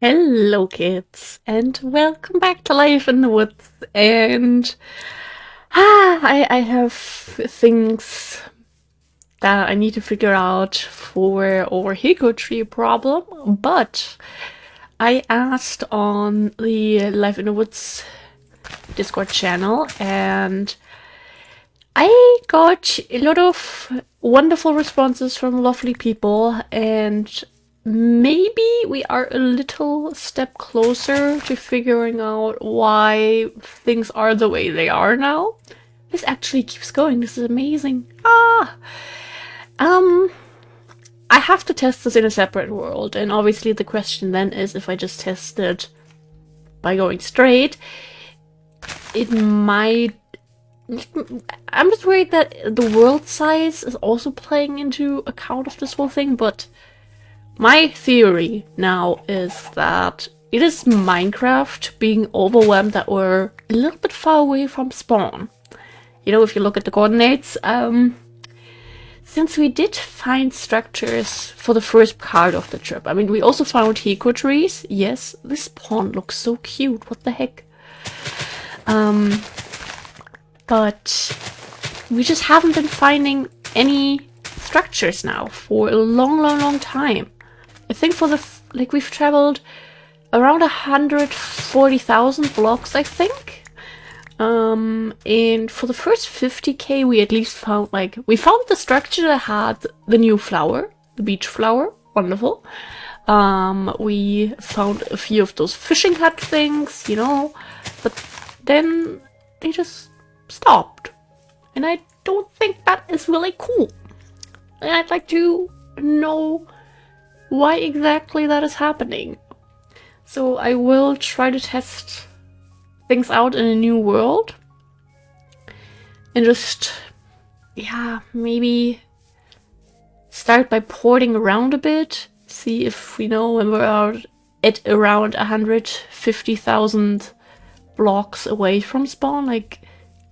Hello, kids, and welcome back to Life in the Woods. And I have things that I need to figure out for our Hekur tree problem. But I asked on the Life in the Woods Discord channel, and I got a lot of wonderful responses from lovely people, and maybe we are a little step closer to figuring out why things are the way they are now. This actually keeps going. This is amazing. I have to test this in a separate world, and obviously the question then is if I just test it by going straight, it might. I'm just worried that the world size is also playing into account of this whole thing, but my theory now is that it is Minecraft being overwhelmed that we're a little bit far away from spawn. You know, if you look at the coordinates, since we did find structures for the first part of the trip. I mean, we also found Hekur trees. Yes, this pond looks so cute. What the heck? But we just haven't been finding any structures now for a long time. I think for the we've traveled around 140,000 blocks, I think. And for the first 50k, we at least found we found the structure that had the new flower, the beach flower, wonderful. We found a few of those fishing hut things, you know, but then they just stopped, and I don't think that is really cool. And I'd like to know why exactly that is happening. So I will try to test things out in a new world and just, yeah, maybe start by porting around a bit, see if we know when we're at around 150,000 blocks away from spawn,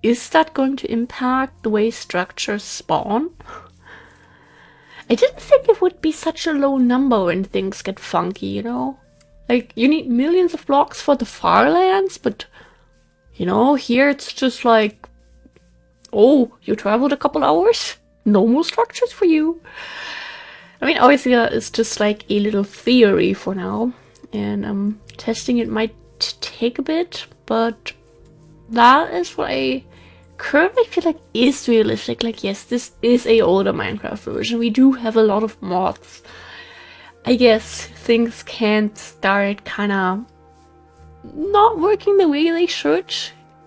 is that going to impact the way structures spawn? I didn't think it would be such a low number when things get funky, you know? You need millions of blocks for the far lands, but, you know, here it's just oh, you traveled a couple hours? No more structures for you. I mean, obviously it's just a little theory for now, and testing it might take a bit, but that is what I currently feel is realistic. Yes, this is a older Minecraft version. We do have a lot of mods. I guess things can't start kinda not working the way they should,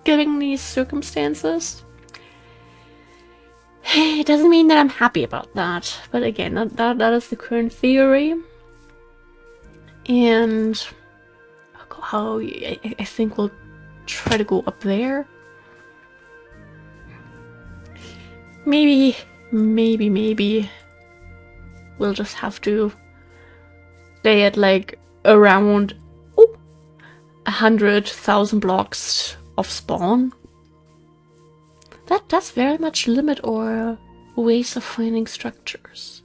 given these circumstances. It doesn't mean that I'm happy about that, but again, that is the current theory. And how I think we'll try to go up there. Maybe we'll just have to stay at around 100,000 blocks of spawn. That does very much limit our ways of finding structures.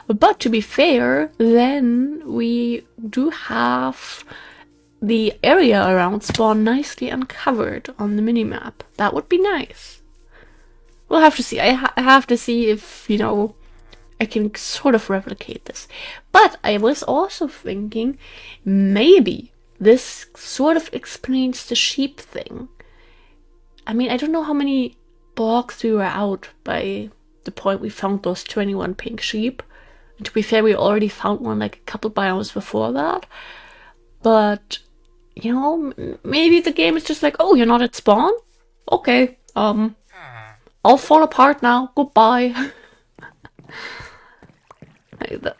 But to be fair, then we do have the area around spawn nicely uncovered on the minimap. That would be nice. We'll have to see. I have to see if, you know, I can sort of replicate this. But I was also thinking maybe this sort of explains the sheep thing. I mean, I don't know how many blocks we were out by the point we found those 21 pink sheep. And to be fair, we already found one a couple biomes before that. But, you know, maybe the game is just oh, you're not at spawn? Okay, I'll fall apart now. Goodbye.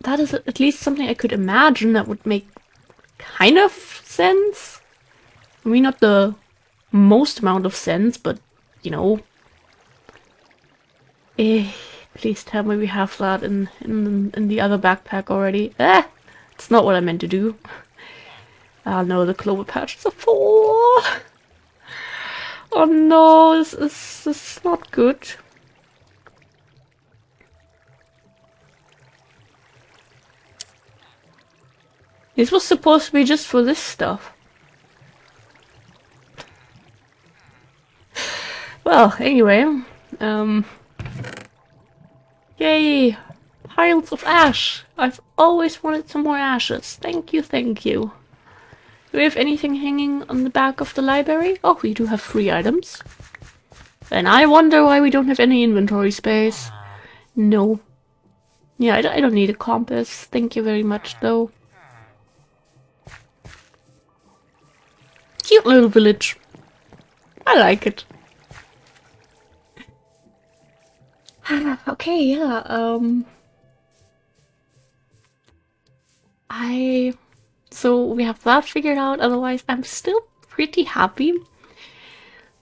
That is at least something I could imagine that would make kind of sense. I mean, not the most amount of sense, but, you know. Please tell me we have that in the other backpack already. It's not what I meant to do. Ah, no, the clover patches are full. Oh no, this is not good. This was supposed to be just for this stuff. Well, anyway, yay! Piles of ash! I've always wanted some more ashes. Thank you, thank you. Do we have anything hanging on the back of the library? Oh, we do have 3 items. And I wonder why we don't have any inventory space. No. Yeah, I don't need a compass. Thank you very much, though. Cute little village. I like it. Okay, yeah, So we have that figured out, otherwise I'm still pretty happy.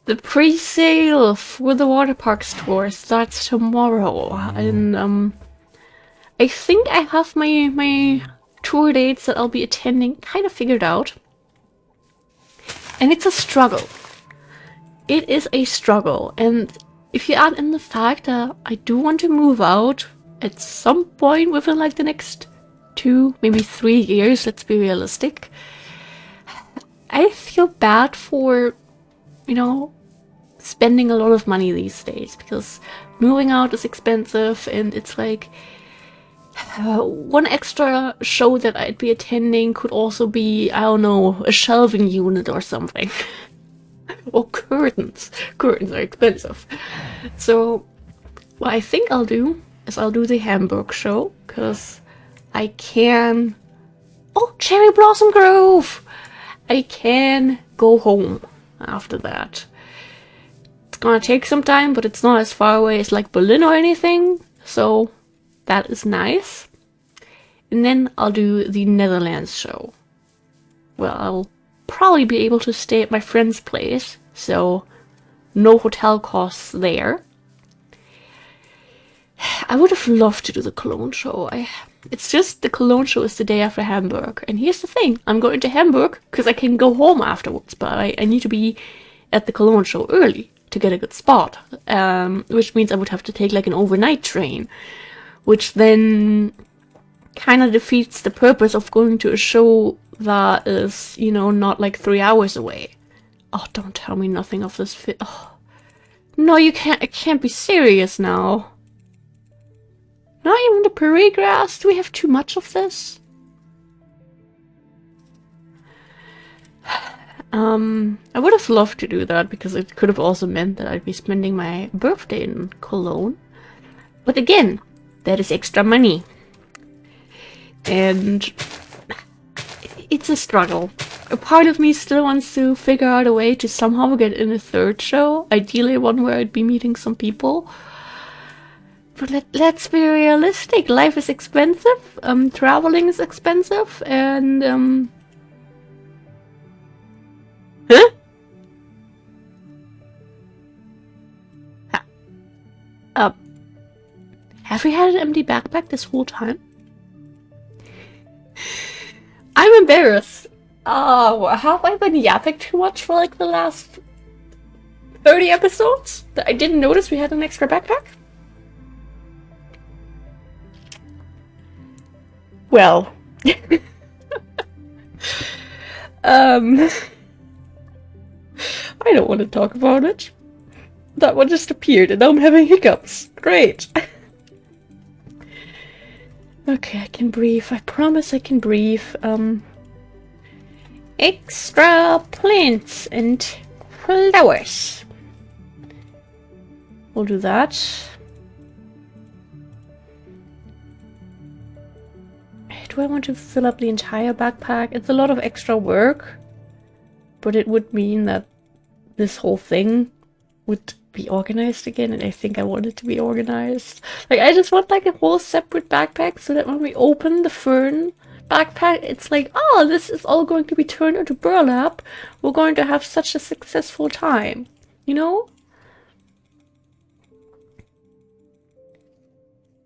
The pre-sale for the water park store starts tomorrow, and I think I have my tour dates that I'll be attending kind of figured out. And it's a struggle. It is a struggle, and if you add in the fact that I do want to move out at some point within like the next 2, maybe 3 years, let's be realistic, I feel bad for, you know, spending a lot of money these days, because moving out is expensive, and it's like one extra show that I'd be attending could also be, I don't know, a shelving unit or something. Or curtains. Curtains are expensive. So what I think I'll do is I'll do the Hamburg show, because I can... Oh, Cherry Blossom Grove! I can go home after that. It's gonna take some time, but it's not as far away as like Berlin or anything, so that is nice. And then I'll do the Netherlands show. Well, I'll probably be able to stay at my friend's place, so no hotel costs there. I would have loved to do the Cologne show. It's just the Cologne show is the day after Hamburg. And here's the thing, I'm going to Hamburg because I can go home afterwards, but I need to be at the Cologne show early to get a good spot. Which means I would have to take like an overnight train, which then kind of defeats the purpose of going to a show that is, you know, not like 3 hours away. Oh, don't tell me nothing of this fit. Oh. No, you can't. It can't be serious now. Not even the parade grass. Do we have too much of this? I would have loved to do that, because it could have also meant that I'd be spending my birthday in Cologne. But again, that is extra money. And it's a struggle. A part of me still wants to figure out a way to somehow get in a 3rd show. Ideally one where I'd be meeting some people. But let's be realistic. Life is expensive. Traveling is expensive. And huh? Have we had an empty backpack this whole time? I'm embarrassed. Oh, have I been yapping too much for like the last 30 episodes? That I didn't notice we had an extra backpack? Well. I don't want to talk about it. That one just appeared and now I'm having hiccups. Great. Okay, I can breathe. I promise I can breathe. Extra plants and flowers. We'll do that. Do I want to fill up the entire backpack? It's a lot of extra work, but it would mean that this whole thing would be organized again, and I think I want it to be organized. Like, I just want like a whole separate backpack so that when we open the fern backpack, it's like, oh, this is all going to be turned into burlap. We're going to have such a successful time, you know?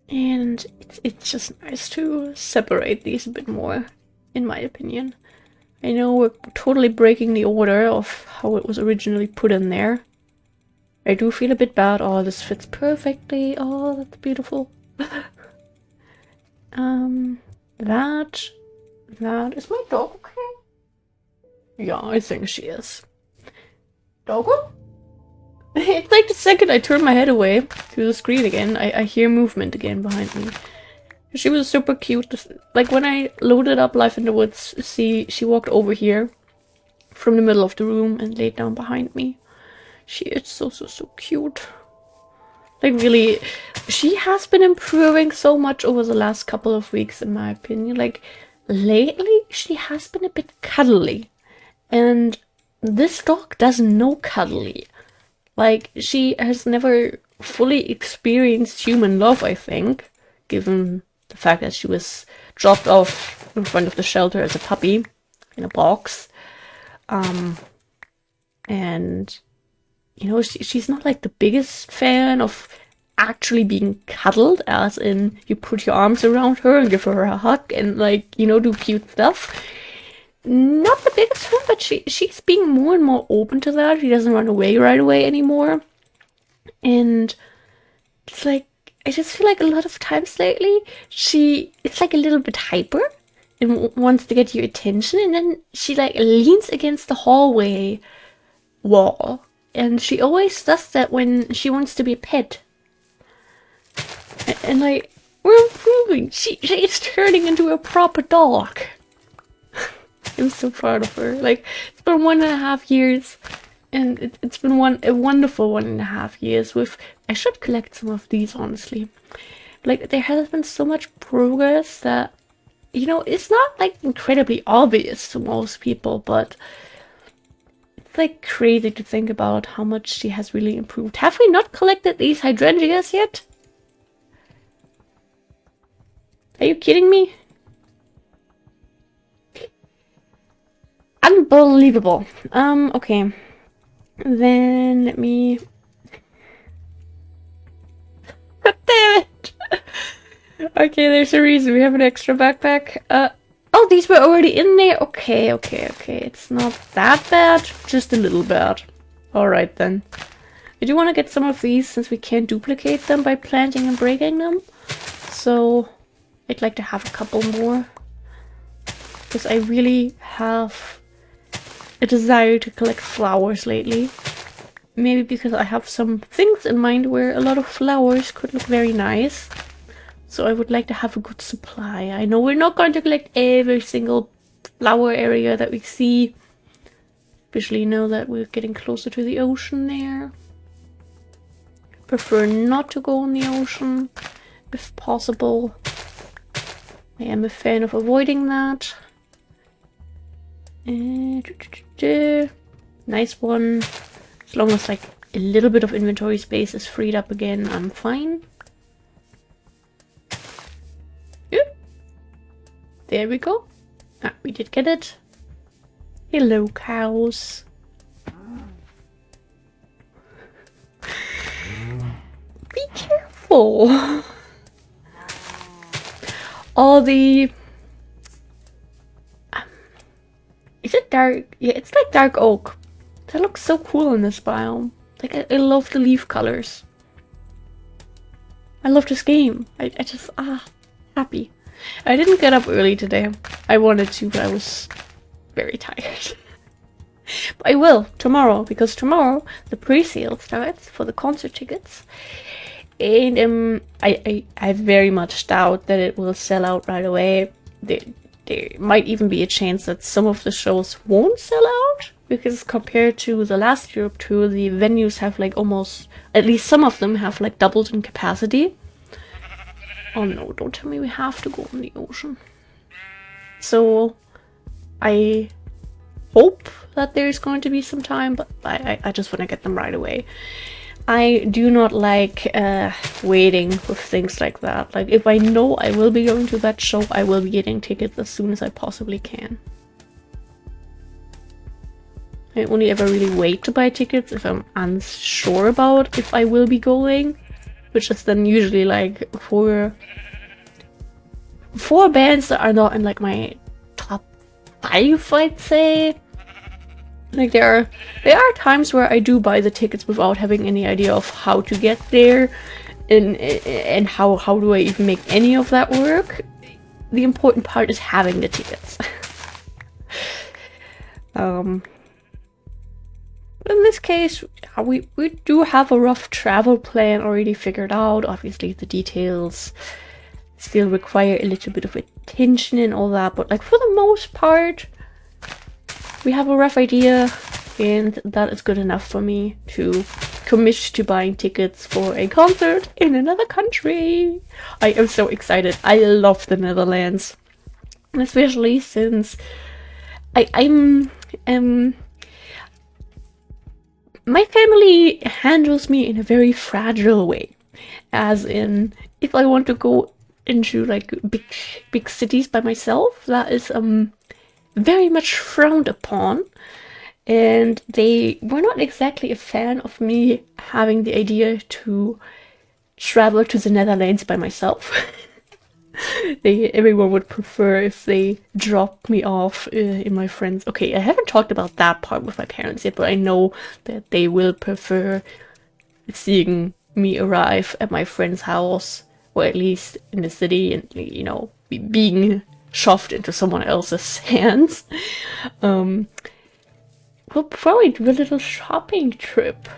And it's just nice to separate these a bit more, in my opinion. I know we're totally breaking the order of how it was originally put in there. I do feel a bit bad. Oh, this fits perfectly. Oh, that's beautiful. That. That is my dog okay? Yeah, I think she is. Doggo? It's like the second I turn my head away to the screen again, I hear movement again behind me. She was super cute. Like when I loaded up Life in the Woods, she walked over here from the middle of the room and laid down behind me. She is so cute. Like really, she has been improving so much over the last couple of weeks in my opinion. Like lately, she has been a bit cuddly. And this dog doesn't know cuddly. Like, she has never fully experienced human love, I think, given the fact that she was dropped off in front of the shelter as a puppy in a box. And, you know, she's not like the biggest fan of actually being cuddled, as in you put your arms around her and give her a hug and, like, you know, do cute stuff. Not the biggest fan, but she's being more and more open to that. She doesn't run away right away anymore. And it's like, I just feel like a lot of times lately, it's like a little bit hyper and wants to get your attention. And then she like leans against the hallway wall. And she always does that when she wants to be a pet. And like, we're improving. She's turning into a proper dog. I'm so proud of her. Like, it's been 1.5 years, and it's been a wonderful 1.5 years with, I should collect some of these, honestly. Like, there has been so much progress that, you know, it's not, like, incredibly obvious to most people, but it's, like, crazy to think about how much she has really improved. Have we not collected these hydrangeas yet? Are you kidding me? Unbelievable. Okay. Then let me... God damn it! Okay, there's a reason we have an extra backpack. Oh, these were already in there? Okay. It's not that bad, just a little bad. Alright then. I do want to get some of these since we can't duplicate them by planting and breaking them. So, I'd like to have a couple more. Because I really have a desire to collect flowers lately. Maybe because I have some things in mind where a lot of flowers could look very nice. So I would like to have a good supply. I know we're not going to collect every single flower area that we see. Especially now that we're getting closer to the ocean there. Prefer not to go in the ocean if possible. I am a fan of avoiding that. Nice one. As long as like a little bit of inventory space is freed up again, I'm fine. Yeah. There we go. Ah, we did get it. Hello, cows. Be careful. All the... Is it dark? Yeah, it's like dark oak. That looks so cool in this biome. Like, I love the leaf colors. I love this game. I just, happy. I didn't get up early today. I wanted to, but I was very tired. But I will tomorrow, because tomorrow the pre-sale starts for the concert tickets. And I very much doubt that it will sell out right away. There might even be a chance that some of the shows won't sell out, because compared to the last Europe tour, the venues have like almost, at least some of them have like doubled in capacity. Oh no, don't tell me we have to go in the ocean. So I hope that there's going to be some time, but I just want to get them right away. I do not like waiting with things like that. Like, if I know I will be going to that show, I will be getting tickets as soon as I possibly can. I only ever really wait to buy tickets if I'm unsure about if I will be going, which is then usually like for bands that are not in like my top 5, I'd say. Like, there are times where I do buy the tickets without having any idea of how to get there, and how do I even make any of that work. the important part is having the tickets. In this case, we do have a rough travel plan already figured out. Obviously, the details still require a little bit of attention and all that, but like for the most part, we have a rough idea, and that is good enough for me to commit to buying tickets for a concert in another country. I am so excited. I love the Netherlands, especially since I'm my family handles me in a very fragile way, as in if I want to go into like big cities by myself, that is very much frowned upon, and they were not exactly a fan of me having the idea to travel to the Netherlands by myself. Everyone would prefer if they dropped me off in my friends. Okay, I haven't talked about that part with my parents yet, but I know that they will prefer seeing me arrive at my friend's house, or at least in the city, and, you know, being shoved into someone else's hands. We'll probably do a little shopping trip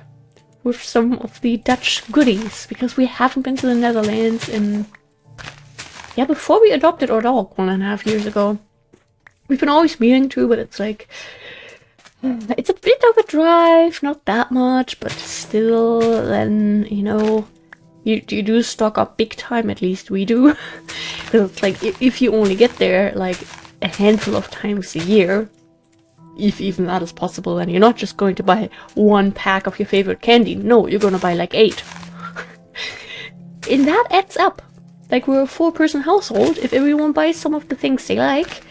with some of the Dutch goodies, because we haven't been to the Netherlands in, yeah, before we adopted our dog 1.5 years ago. We've been always meaning to, but it's like, it's a bit of a drive, not that much, but still, then, you know, you do stock up big time, at least we do. Because it's like, if you only get there like a handful of times a year, if even that is possible, then you're not just going to buy 1 pack of your favorite candy. No, you're gonna buy like 8. And that adds up. Like, we're a 4-person household. If everyone buys some of the things they like,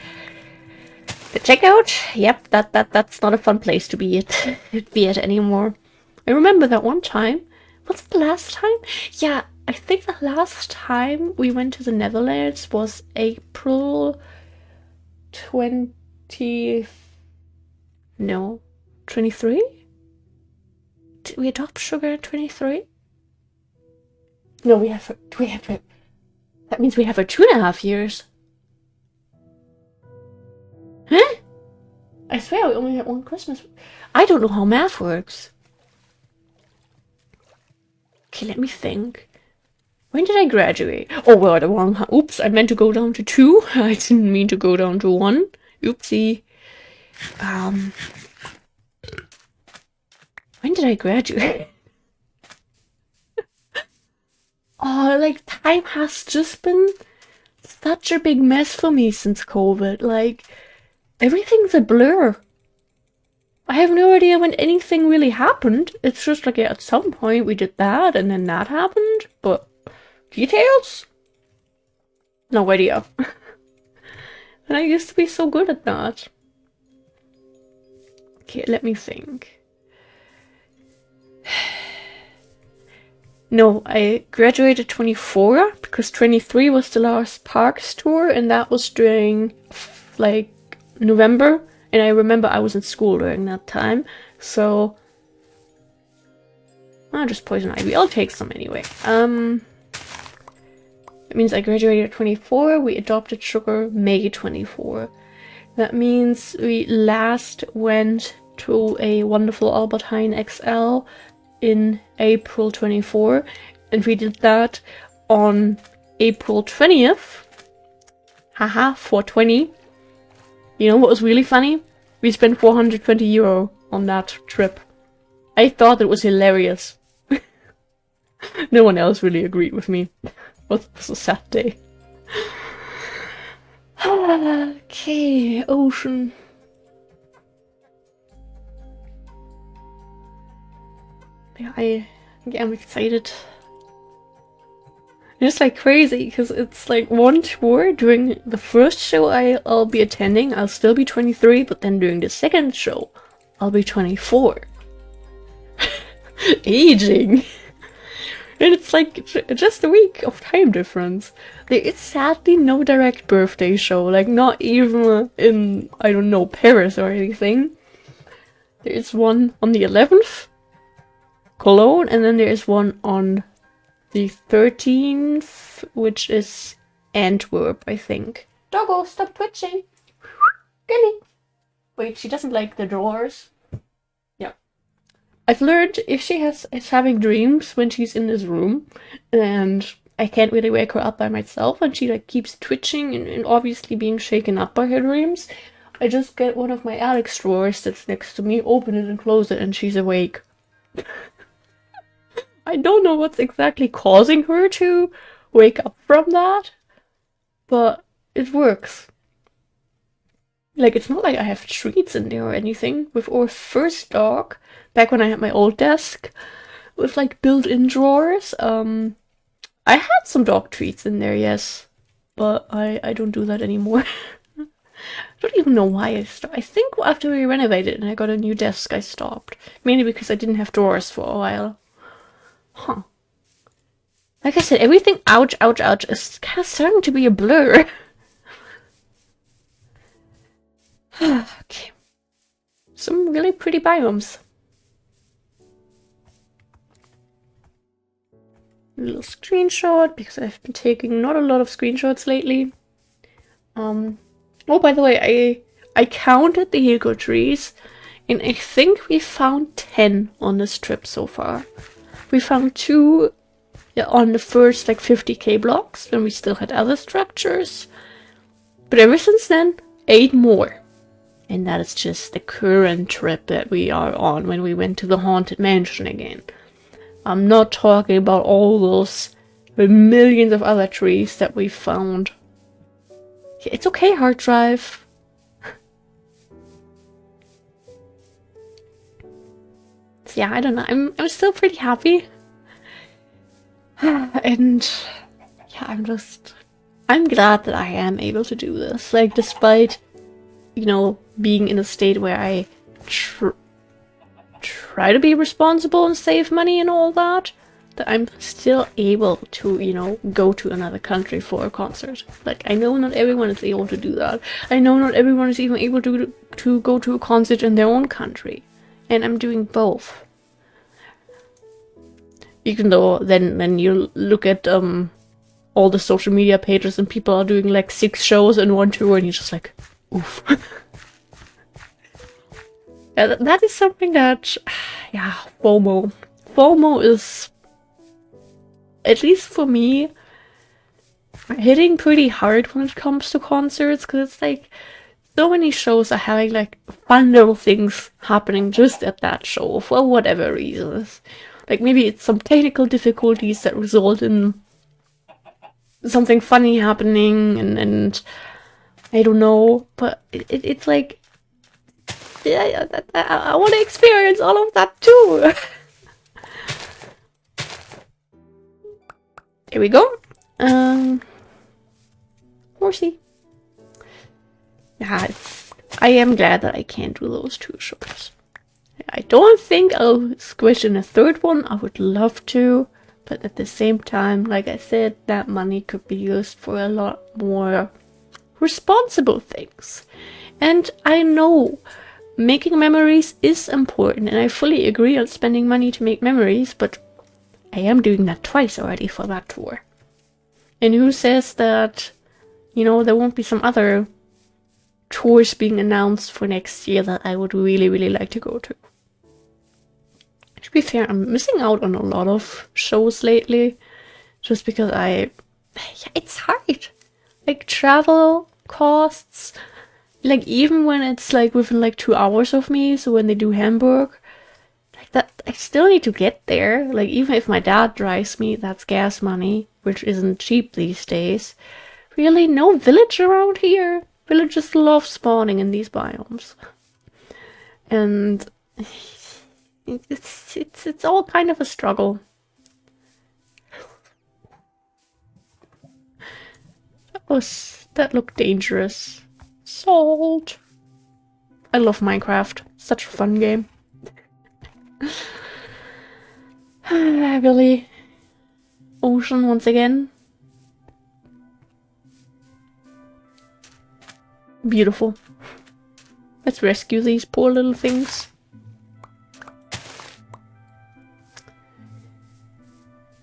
the checkout, yep, that's not a fun place to be at anymore. I remember that one time. Was it the last time? Yeah, I think the last time we went to the Netherlands was April 23? Did we adopt Sugar in 23? No, we have her. That means we have her 2.5 years. Huh? I swear we only had 1 Christmas. I don't know how math works. Okay, let me think. When did I graduate? Oh, well, the wrong. Oops, I meant to go down to 2. I didn't mean to go down to 1. Oopsie. When did I graduate? Oh, like, time has just been such a big mess for me since COVID. Like, everything's a blur. I have no idea when anything really happened. It's just like, yeah, at some point we did that, and then that happened, but details? No idea. And I used to be so good at that. Okay, let me think. No, I graduated 24 because 23 was the last Parks tour, and that was during like November, and I remember I was in school during that time, so I'll just poison ivy. I'll take some anyway. It means I graduated at 24, we adopted Sugar May 24. That means we last went to a wonderful Albert Heijn XL in April 24, and we did that on April 20th. Haha, 420. You know what was really funny? We spent 420 euro on that trip. I thought it was hilarious. No one else really agreed with me. It was a sad day. Okay, ocean. Yeah, I'm excited. It's like crazy because it's like one tour. During the first show I'll be attending, I'll still be 23, but then during the second show, I'll be 24. Aging. And it's like just a week of time difference. There is sadly no direct birthday show, like not even in, I don't know, Paris or anything. There is one on the 11th. Cologne, and then there is one on the 13th, which is Antwerp, I think. Doggo, stop twitching. Gimme. Wait, she doesn't like the drawers. Yeah. I've learned if she is having dreams when she's in this room, and I can't really wake her up by myself, and she like keeps twitching and obviously being shaken up by her dreams, I just get one of my Alex drawers that's next to me, open it and close it, and she's awake. I don't know what's exactly causing her to wake up from that, but it works. Like, it's not like I have treats in there or anything. With our first dog, back when I had my old desk, with like built-in drawers, I had some dog treats in there, yes. But I don't do that anymore. I don't even know why I stopped. I think after we renovated and I got a new desk, I stopped. Mainly because I didn't have drawers for a while. Huh. Like I said, everything ouch, ouch, ouch is kind of starting to be a blur. Okay. Some really pretty biomes. A little screenshot, because I've been taking not a lot of screenshots lately. Oh, by the way, I counted the Hekur trees, and I think we found 10 on this trip so far. We found 2 on the first like 50k blocks, when we still had other structures. But ever since then, 8 more. And that is just the current trip that we are on when we went to the Haunted Mansion again. I'm not talking about all those millions of other trees that we found. Yeah, it's okay, hard drive. So yeah, I don't know. I'm still pretty happy. And yeah, I'm glad that I am able to do this. Like, despite, you know, being in a state where I try to be responsible and save money and all that, that I'm still able to, you know, go to another country for a concert. Like, I know not everyone is able to do that. I know not everyone is even able to go to a concert in their own country. And I'm doing both. Even though then you look at all the social media pages and people are doing like 6 shows in one tour, and you're just like, oof. Yeah, that is something that, yeah, FOMO. FOMO is, at least for me, hitting pretty hard when it comes to concerts, because it's like, so many shows are having like fun little things happening just at that show for whatever reasons. Like, maybe it's some technical difficulties that result in something funny happening, and I don't know, but it's like, yeah, I want to experience all of that too. There we go. Horsey. Yeah, I am glad that I can't do those 2 shows. I don't think I'll squish in a 3rd one. I would love to, but at the same time, like I said, that money could be used for a lot more responsible things. And I know making memories is important, and I fully agree on spending money to make memories, but I am doing that twice already for that tour. And who says that, you know, there won't be some other tours being announced for next year that I would really, really like to go to. To be fair, I'm missing out on a lot of shows lately, just because it's hard. Like, travel costs, like, even when it's like within like 2 hours of me, so when they do Hamburg, like that, I still need to get there. Like, even if my dad drives me, that's gas money, which isn't cheap these days. Really, no village around here. Villagers love spawning in these biomes. And it's all kind of a struggle. That looked dangerous. Salt. I love Minecraft. Such a fun game. Really? Ocean once again. Beautiful. Let's rescue these poor little things.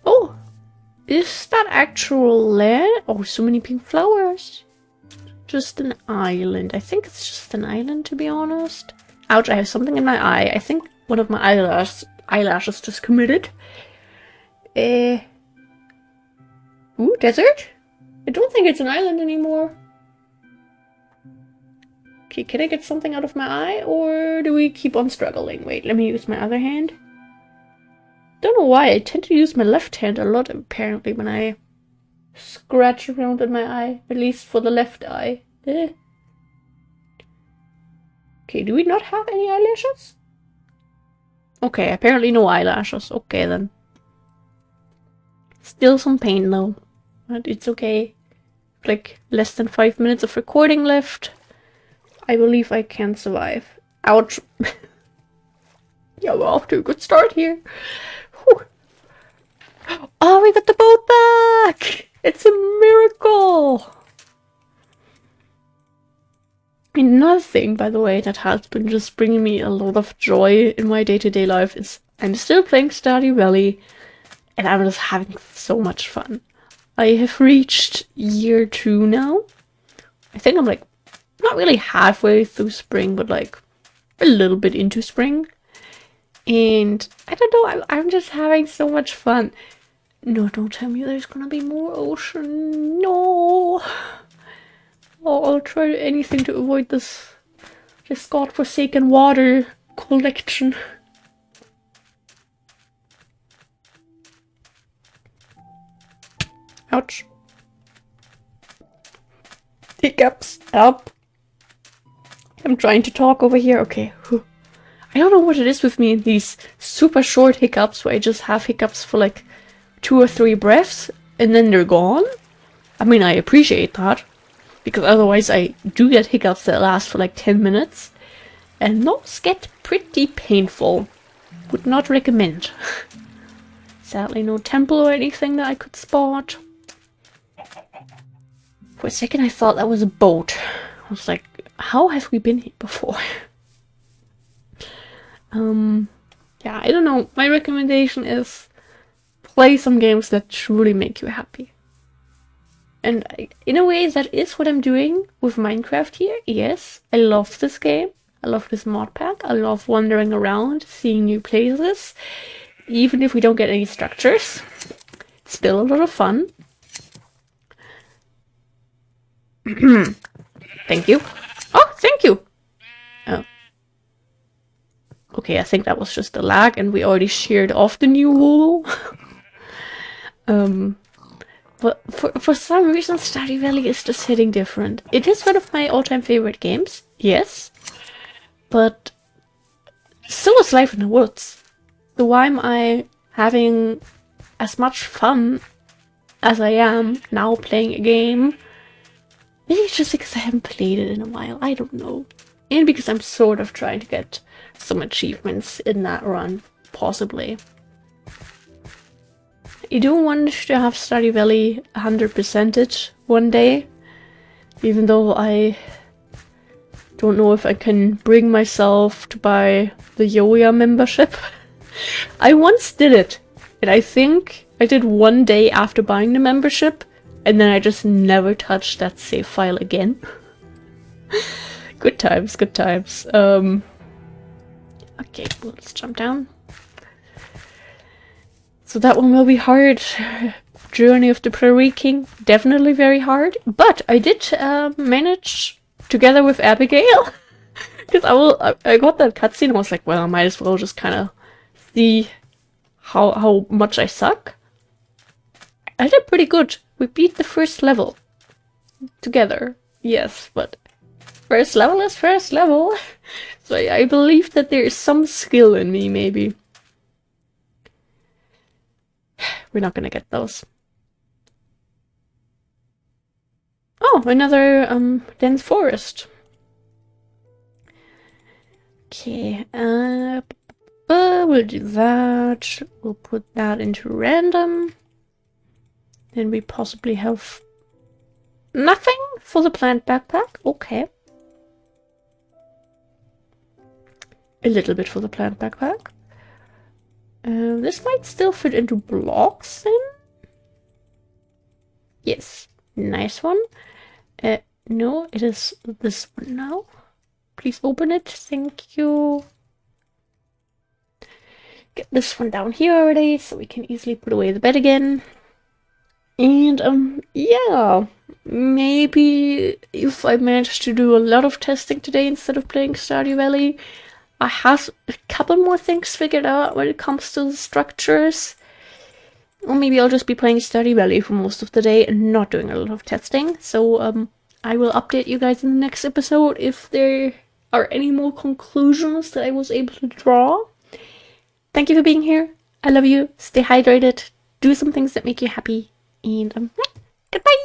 Oh! Is that actual land? Oh, so many pink flowers. just an island. I think it's just an island, to be honest. Ouch, I have something in my eye. I think one of my eyelashes just committed. Ooh, desert? I don't think it's an island anymore. Okay, can I get something out of my eye, or do we keep on struggling? Wait, let me use my other hand. Don't know why, I tend to use my left hand a lot, apparently, when I scratch around in my eye. At least for the left eye. Okay, do we not have any eyelashes? Okay, apparently no eyelashes. Okay, then. Still some pain, though. But it's okay. Like, less than 5 minutes of recording left. I believe I can survive. Ouch. Yeah, we're off to a good start here. Whew. Oh, we got the boat back! It's a miracle! Another thing, by the way, that has been just bringing me a lot of joy in my day-to-day life is I'm still playing Stardew Valley, and I'm just having so much fun. I have reached year 2 now. I think I'm like not really halfway through spring, but like a little bit into spring. And I don't know, I'm just having so much fun. No, don't tell me there's gonna be more ocean. No. Oh, I'll try anything to avoid this godforsaken water collection. Ouch. Hiccups. Up. I'm trying to talk over here. Okay. I don't know what it is with me in these super short hiccups where I just have hiccups for like 2 or 3 breaths and then they're gone. I mean, I appreciate that because otherwise I do get hiccups that last for like 10 minutes and those get pretty painful. Would not recommend. Sadly, no temple or anything that I could spot. For a second I thought that was a boat. I was like, how have we been here before? Yeah, I don't know. My recommendation is play some games that truly make you happy. And in a way, that is what I'm doing with Minecraft here. Yes, I love this game. I love this mod pack. I love wandering around, seeing new places. Even if we don't get any structures. It's still a lot of fun. Thank you. Oh, thank you! Oh. Okay, I think that was just a lag and we already sheared off the new wool. But for some reason Stardew Valley is just hitting different. It is one of my all-time favorite games, yes. But so is Life in the Woods. So why am I having as much fun as I am now playing a game? Maybe it's just because I haven't played it in a while, I don't know. And because I'm sort of trying to get some achievements in that run, possibly. I do want to have Stardew Valley 100%ed one day, even though I don't know if I can bring myself to buy the Yoya membership. I once did it, and I think I did one day after buying the membership, and then I just never touched that save file again. Good times, good times. Okay, let's jump down. So that one will be hard. Journey of the Prairie King, definitely very hard. But I did manage, together with Abigail, because I got that cutscene and I was like, well, I might as well just kind of see how much I suck. I did pretty good. We beat the first level together. Yes, but first level is first level. So I believe that there is some skill in me, maybe. We're not gonna get those. Oh, another dense forest. Okay, we'll do that. We'll put that into random. Then we possibly have nothing for the plant backpack. Okay. A little bit for the plant backpack. This might still fit into blocks then. Yes, nice one. No, it is this one now. Please open it. Thank you. Get this one down here already so we can easily put away the bed again. And yeah, maybe if I manage to do a lot of testing today instead of playing Stardew Valley, I have a couple more things figured out when it comes to the structures. Or maybe I'll just be playing Stardew Valley for most of the day and not doing a lot of testing. So I will update you guys in the next episode if there are any more conclusions that I was able to draw. Thank you for being here. I love you. Stay hydrated. Do some things that make you happy. And goodbye.